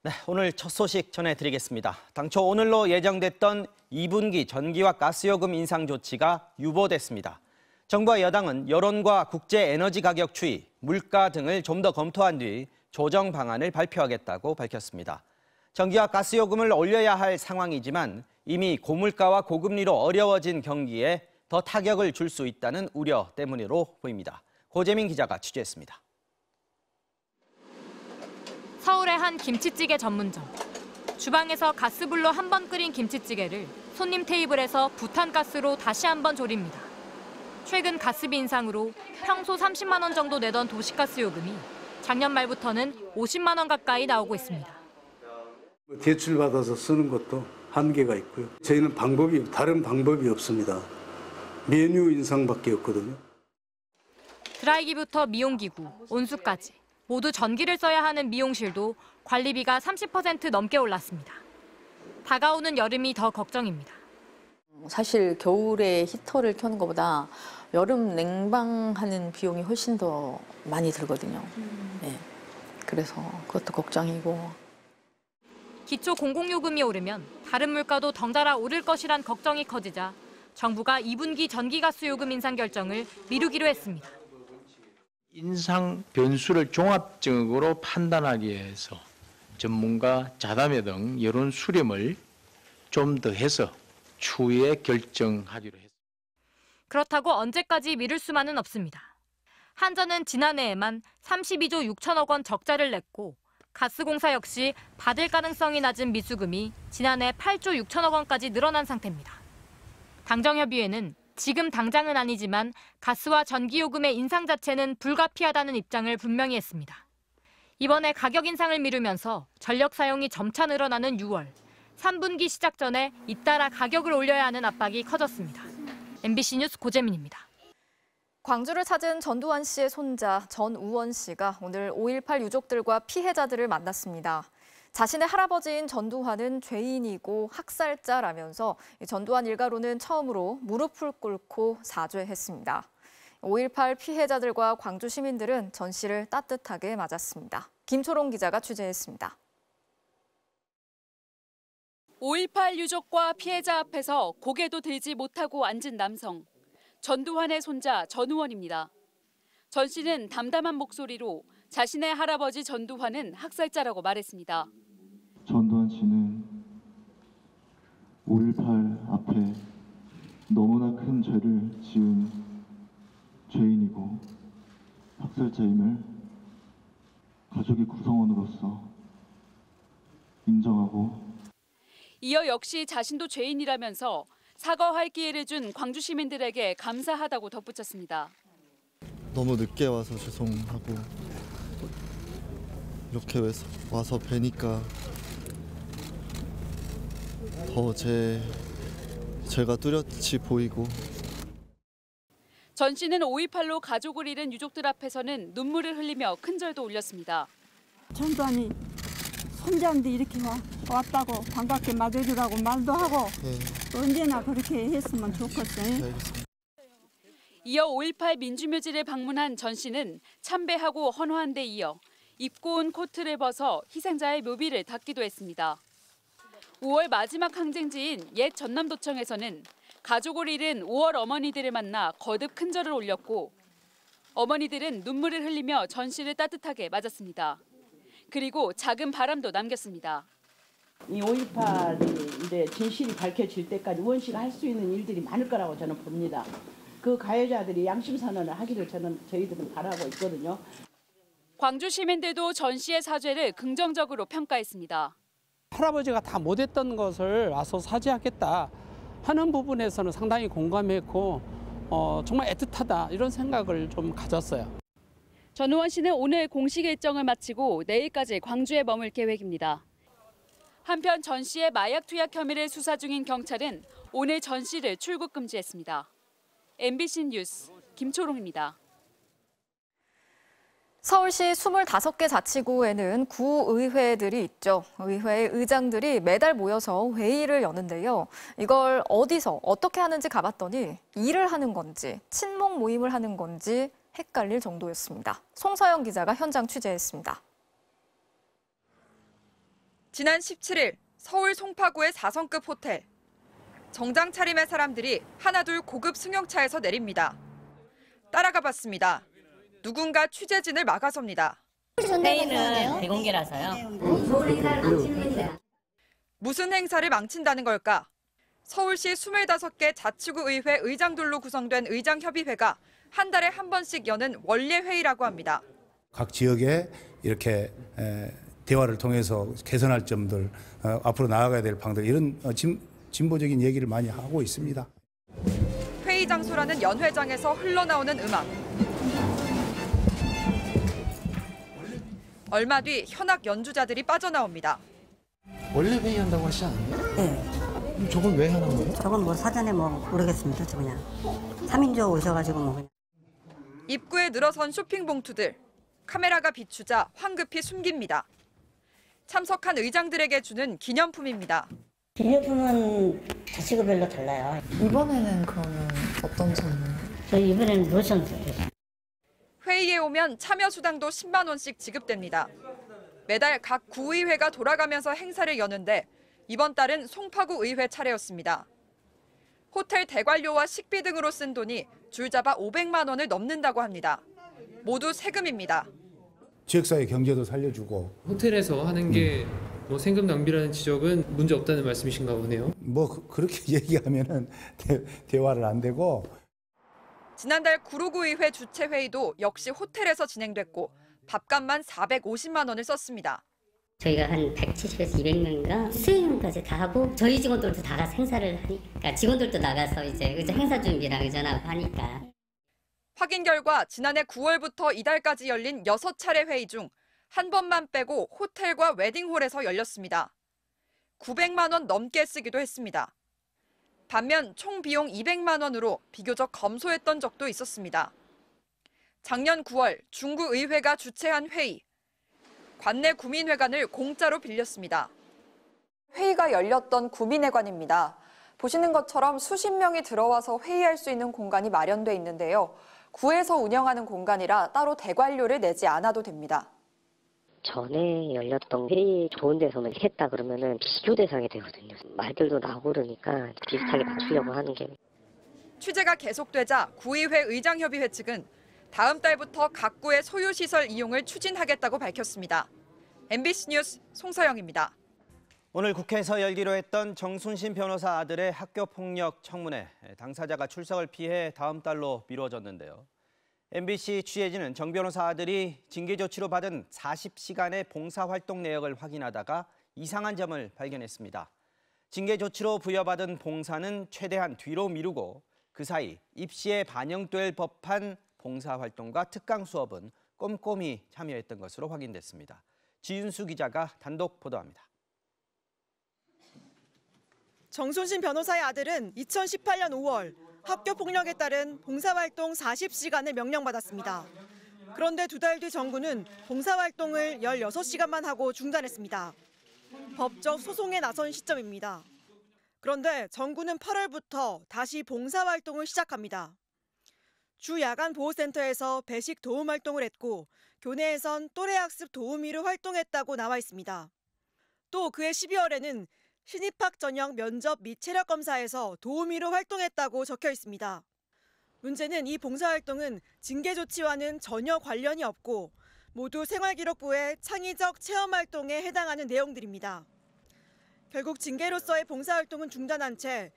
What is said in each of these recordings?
네, 오늘 첫 소식 전해드리겠습니다. 당초 오늘로 예정됐던 2분기 전기와 가스요금 인상 조치가 유보됐습니다. 정부와 여당은 여론과 국제 에너지 가격 추이, 물가 등을 좀 더 검토한 뒤 조정 방안을 발표하겠다고 밝혔습니다. 전기와 가스요금을 올려야 할 상황이지만 이미 고물가와 고금리로 어려워진 경기에 더 타격을 줄 수 있다는 우려 때문으로 보입니다. 고재민 기자가 취재했습니다. 서울의 한 김치찌개 전문점. 주방에서 가스불로 한 번 끓인 김치찌개를 손님 테이블에서 부탄가스로 다시 한 번 졸입니다. 최근 가스비 인상으로 평소 30만 원 정도 내던 도시가스 요금이 작년 말부터는 50만 원 가까이 나오고 있습니다. 대출받아서 쓰는 것도 한계가 있고요. 저희는 다른 방법이 없습니다. 메뉴 인상밖에 없거든요. 드라이기부터 미용기구, 온수까지 모두 전기를 써야 하는 미용실도 관리비가 30% 넘게 올랐습니다. 다가오는 여름이 더 걱정입니다. 사실 겨울에 히터를 켜는 것보다 여름 냉방하는 비용이 훨씬 더 많이 들거든요. 네. 그래서 그것도 걱정이고. 기초 공공요금이 오르면 다른 물가도 덩달아 오를 것이란 걱정이 커지자 정부가 2분기 전기가스 요금 인상 결정을 미루기로 했습니다. 인상 변수를 종합적으로 판단하기 위해서 전문가 자담회 등 여론 수렴을 좀 더 해서 추후에 결정하기로 했습니다. 그렇다고 언제까지 미룰 수만은 없습니다. 한전은 지난해에만 32조 6천억 원 적자를 냈고 가스공사 역시 받을 가능성이 낮은 미수금이 지난해 8조 6천억 원까지 늘어난 상태입니다. 당정협의회는 지금 당장은 아니지만 가스와 전기요금의 인상 자체는 불가피하다는 입장을 분명히 했습니다. 이번에 가격 인상을 미루면서 전력 사용이 점차 늘어나는 6월, 3분기 시작 전에 잇따라 가격을 올려야 하는 압박이 커졌습니다. MBC 뉴스 고재민입니다. 광주를 찾은 전두환 씨의 손자 전우원 씨가 오늘 5.18 유족들과 피해자들을 만났습니다. 자신의 할아버지인 전두환은 죄인이고 학살자라면서 전두환 일가로는 처음으로 무릎을 꿇고 사죄했습니다. 5.18 피해자들과 광주 시민들은 전 씨를 따뜻하게 맞았습니다. 김초롱 기자가 취재했습니다. 5.18 유족과 피해자 앞에서 고개도 들지 못하고 앉은 남성. 전두환의 손자 전우원입니다. 전 씨는 담담한 목소리로 자신의 할아버지 전두환은 학살자라고 말했습니다. 전두환 씨는 5.18 앞에 너무나 큰 죄를 지은 죄인이고 학살자임을 가족의 구성원으로서 인정하고 이어 역시 자신도 죄인이라면서 사과할 기회를 준 광주 시민들에게 감사하다고 덧붙였습니다. 너무 늦게 와서 죄송하고 이렇게 와서 뵈니까 더 제가 뚜렷이 보이고. 전 씨는 5.18로 가족을 잃은 유족들 앞에서는 눈물을 흘리며 큰절도 올렸습니다. 전두환이 손자인데 이렇게 왔다고 반갑게 맞아주라고 말도 하고 언제나 그렇게 했으면 좋겠어요. 이어 5.18 민주묘지를 방문한 전 씨는 참배하고 헌화한 데 이어 입고 온 코트를 벗어 희생자의 묘비를 닦기도 했습니다. 5월 마지막 항쟁지인 옛 전남도청에서는 가족을 잃은 5월 어머니들을 만나 거듭 큰절을 올렸고 어머니들은 눈물을 흘리며 전 씨를 따뜻하게 맞았습니다. 그리고 작은 바람도 남겼습니다. 이 5.18이 이제 진실이 밝혀질 때까지 우원 씨가 할 수 있는 일들이 많을 거라고 저는 봅니다. 그 가해자들이 양심 선언을 하기를 저희들은 바라고 있거든요. 광주 시민들도 전 씨의 사죄를 긍정적으로 평가했습니다. 할아버지가 다 못했던 것을 와서 사죄하겠다 하는 부분에서는 상당히 공감했고 정말 애틋하다 이런 생각을 좀 가졌어요. 전우원 씨는 오늘 공식 일정을 마치고 내일까지 광주에 머물 계획입니다. 한편 전 씨의 마약 투약 혐의를 수사 중인 경찰은 오늘 전 씨를 출국 금지했습니다. MBC 뉴스 김초롱입니다. 서울시 25개 자치구에는 구의회들이 있죠. 의회의 의장들이 매달 모여서 회의를 여는데요. 이걸 어디서 어떻게 하는지 가봤더니 일을 하는 건지 친목 모임을 하는 건지 헷갈릴 정도였습니다. 송서영 기자가 현장 취재했습니다. 지난 17일 서울 송파구의 4성급 호텔. 정장 차림의 사람들이 하나둘 고급 승용차에서 내립니다. 따라가 봤습니다. 누군가 취재진을 막아섭니다. 회의는 비공개라서요. 무슨 행사를 망친다는 걸까? 서울시 25개 자치구 의회 의장들로 구성된 의장협의회가 한 달에 한 번씩 여는 원례 회의라고 합니다. 각 지역에 이렇게 대화를 통해서 개선할 점들, 앞으로 나아가야 될 방들 이런 진보적인 얘기를 많이 하고 있습니다. 회의 장소라는 연회장에서 흘러나오는 음악. 얼마 뒤 현악 연주자들이 빠져나옵니다. 원래 회의한다고 하시지 않았나요? 네. 저건 왜 하는 거예요? 저건 뭐 사전에 뭐 모르겠습니다. 저 그냥 3인조 오셔가지고 뭐 그냥. 입구에 늘어선 쇼핑 봉투들. 카메라가 비추자 황급히 숨깁니다. 참석한 의장들에게 주는 기념품입니다. 기념품은 자치구별로 달라요. 이번에는 그러면 어떤 선물? 저희 이번에는 로션 드려요. 회의에 오면 참여 수당도 10만 원씩 지급됩니다. 매달 각 구의회가 돌아가면서 행사를 여는데 이번 달은 송파구 의회 차례였습니다. 호텔 대관료와 식비 등으로 쓴 돈이 줄잡아 500만 원을 넘는다고 합니다. 모두 세금입니다. 지역사회 경제도 살려주고. 호텔에서 하는 게 뭐 세금 낭비라는 지적은 문제 없다는 말씀이신가 보네요. 뭐 그렇게 얘기하면은 대화를 안 되고. 지난달 구로구의회 주최회의도 역시 호텔에서 진행됐고 밥값만 450만 원을 썼습니다. 저희가 한 170에서 200명인가 수행까지 다 하고 저희 직원들도 다 가서 행사를 하니까 직원들도 나가서 이제 행사 준비랑 의전하고 하니까. 확인 결과 지난해 9월부터 이달까지 열린 6차례 회의 중 한 번만 빼고 호텔과 웨딩홀에서 열렸습니다. 900만 원 넘게 쓰기도 했습니다. 반면 총 비용 200만 원으로 비교적 검소했던 적도 있었습니다. 작년 9월 중구의회가 주최한 회의. 관내 구민회관을 공짜로 빌렸습니다. 회의가 열렸던 구민회관입니다. 보시는 것처럼 수십 명이 들어와서 회의할 수 있는 공간이 마련돼 있는데요. 구에서 운영하는 공간이라 따로 대관료를 내지 않아도 됩니다. 전에 열렸던 회의 좋은 데서만 했다 그러면은 비교 대상이 되거든요. 말들도 나오고 그러니까 비슷하게 맞추려고 하는 게. 취재가 계속되자 구의회 의장협의회 측은 다음 달부터 각 구의 소유시설 이용을 추진하겠다고 밝혔습니다. MBC 뉴스 송서영입니다. 오늘 국회에서 열기로 했던 정순신 변호사 아들의 학교폭력 청문회. 당사자가 출석을 피해 다음 달로 미뤄졌는데요. MBC 취재진은 정 변호사 아들이 징계 조치로 받은 40시간의 봉사활동 내역을 확인하다가 이상한 점을 발견했습니다. 징계 조치로 부여받은 봉사는 최대한 뒤로 미루고 그 사이 입시에 반영될 법한 봉사활동과 특강 수업은 꼼꼼히 참여했던 것으로 확인됐습니다. 지윤수 기자가 단독 보도합니다. 정순신 변호사의 아들은 2018년 5월 학교 폭력에 따른 봉사활동 40시간을 명령받았습니다. 그런데 두 달 뒤 정부는 봉사활동을 16시간만 하고 중단했습니다. 법적 소송에 나선 시점입니다. 그런데 정부는 8월부터 다시 봉사활동을 시작합니다. 주 야간 보호센터에서 배식 도움 활동을 했고 교내에선 또래학습 도우미로 활동했다고 나와 있습니다. 또 그해 12월에는 신입학 전형 면접 및 체력 검사에서 도우미로 활동했다고 적혀 있습니다. 문제는 이 봉사활동은 징계 조치와는 전혀 관련이 없고 모두 생활기록부의 창의적 체험활동에 해당하는 내용들입니다. 결국 징계로서의 봉사활동은 중단한 채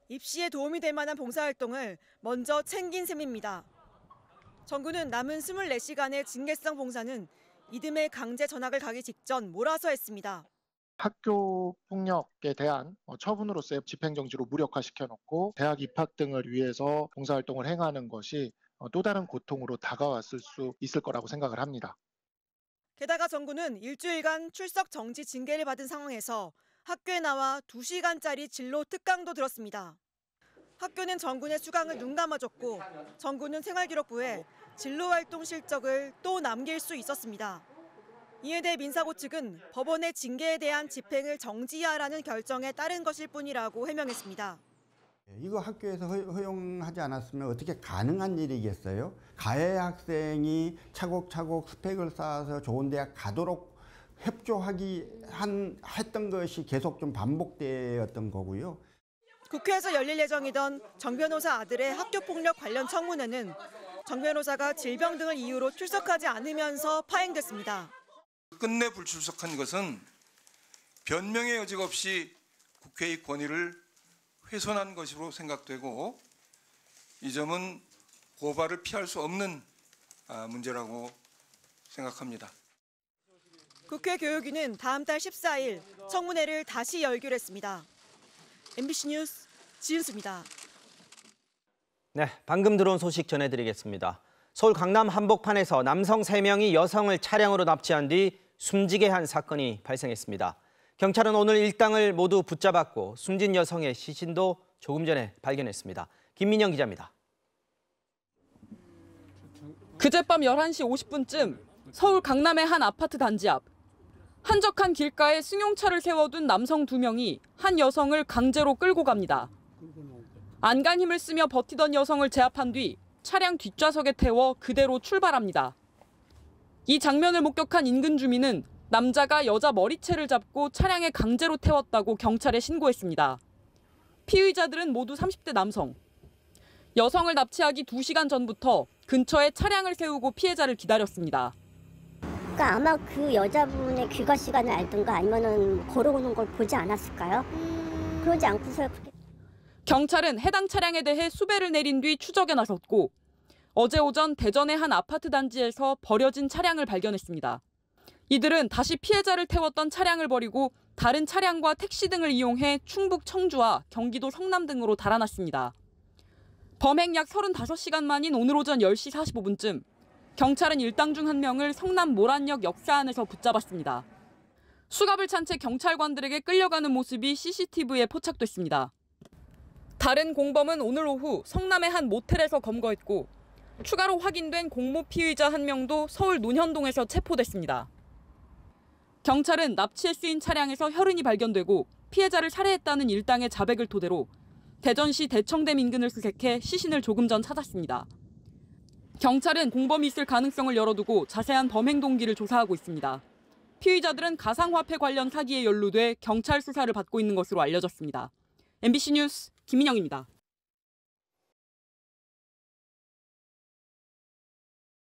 입시에 도움이 될 만한 봉사활동을 먼저 챙긴 셈입니다. 정부는 남은 24시간의 징계성 봉사는 이듬해 강제 전학을 가기 직전 몰아서 했습니다. 학교 폭력에 대한 처분으로서의 집행정지로 무력화시켜놓고 대학 입학 등을 위해서 봉사활동을 행하는 것이 또 다른 고통으로 다가왔을 수 있을 거라고 생각을 합니다. 게다가 정부는 일주일간 출석 정지 징계를 받은 상황에서 학교에 나와 2시간짜리 진로 특강도 들었습니다. 학교는 정군의 수강을 눈감아줬고 정군은 생활기록부에 진로활동 실적을 또 남길 수 있었습니다. 이에 대해 민사고 측은 법원의 징계에 대한 집행을 정지하라는 결정에 따른 것일 뿐이라고 해명했습니다. 이거 학교에서 허용하지 않았으면 어떻게 가능한 일이겠어요? 가해 학생이 차곡차곡 스펙을 쌓아서 좋은 대학 가도록 했던 것이 계속 좀 반복되었던 거고요. 국회에서 열릴 예정이던 정 변호사 아들의 학교폭력 관련 청문회는 정 변호사가 질병 등을 이유로 출석하지 않으면서 파행됐습니다. 끝내 불출석한 것은 변명의 여지가 없이 국회의 권위를 훼손한 것으로 생각되고 이 점은 고발을 피할 수 없는 문제라고 생각합니다. 국회 교육위는 다음 달 14일 청문회를 다시 열기로 했습니다. MBC 뉴스 지은수입니다. 네, 방금 들어온 소식 전해드리겠습니다. 서울 강남 한복판에서 남성 3명이 여성을 차량으로 납치한 뒤 숨지게 한 사건이 발생했습니다. 경찰은 오늘 일당을 모두 붙잡았고 숨진 여성의 시신도 조금 전에 발견했습니다. 김민영 기자입니다. 그젯밤 11시 50분쯤 서울 강남의 한 아파트 단지 앞. 한적한 길가에 승용차를 세워둔 남성 2명이 한 여성을 강제로 끌고 갑니다. 안간 힘을 쓰며 버티던 여성을 제압한 뒤 차량 뒷좌석에 태워 그대로 출발합니다. 이 장면을 목격한 인근 주민은 남자가 여자 머리채를 잡고 차량에 강제로 태웠다고 경찰에 신고했습니다. 피의자들은 모두 30대 남성. 여성을 납치하기 2시간 전부터 근처에 차량을 세우고 피해자를 기다렸습니다. 그러니까 아마 그 여자분의 귀가 시간을 알든가 아니면은 걸어오는 걸 보지 않았을까요? 그러지 않고서야. 경찰은 해당 차량에 대해 수배를 내린 뒤 추적에 나섰고 어제 오전 대전의 한 아파트 단지에서 버려진 차량을 발견했습니다. 이들은 다시 피해자를 태웠던 차량을 버리고 다른 차량과 택시 등을 이용해 충북 청주와 경기도 성남 등으로 달아났습니다. 범행 약 35시간 만인 오늘 오전 10시 45분쯤 경찰은 일당 중 1명을 성남 모란역 역사 안에서 붙잡았습니다. 수갑을 찬 채 경찰관들에게 끌려가는 모습이 CCTV에 포착됐습니다. 다른 공범은 오늘 오후 성남의 한 모텔에서 검거했고 추가로 확인된 공모 피의자 1명도 서울 논현동에서 체포됐습니다. 경찰은 납치에 쓰인 차량에서 혈흔이 발견되고 피해자를 살해했다는 일당의 자백을 토대로 대전시 대청댐 인근을 수색해 시신을 조금 전 찾았습니다. 경찰은 공범이 있을 가능성을 열어두고 자세한 범행 동기를 조사하고 있습니다. 피의자들은 가상화폐 관련 사기에 연루돼 경찰 수사를 받고 있는 것으로 알려졌습니다. MBC 뉴스 김민영입니다.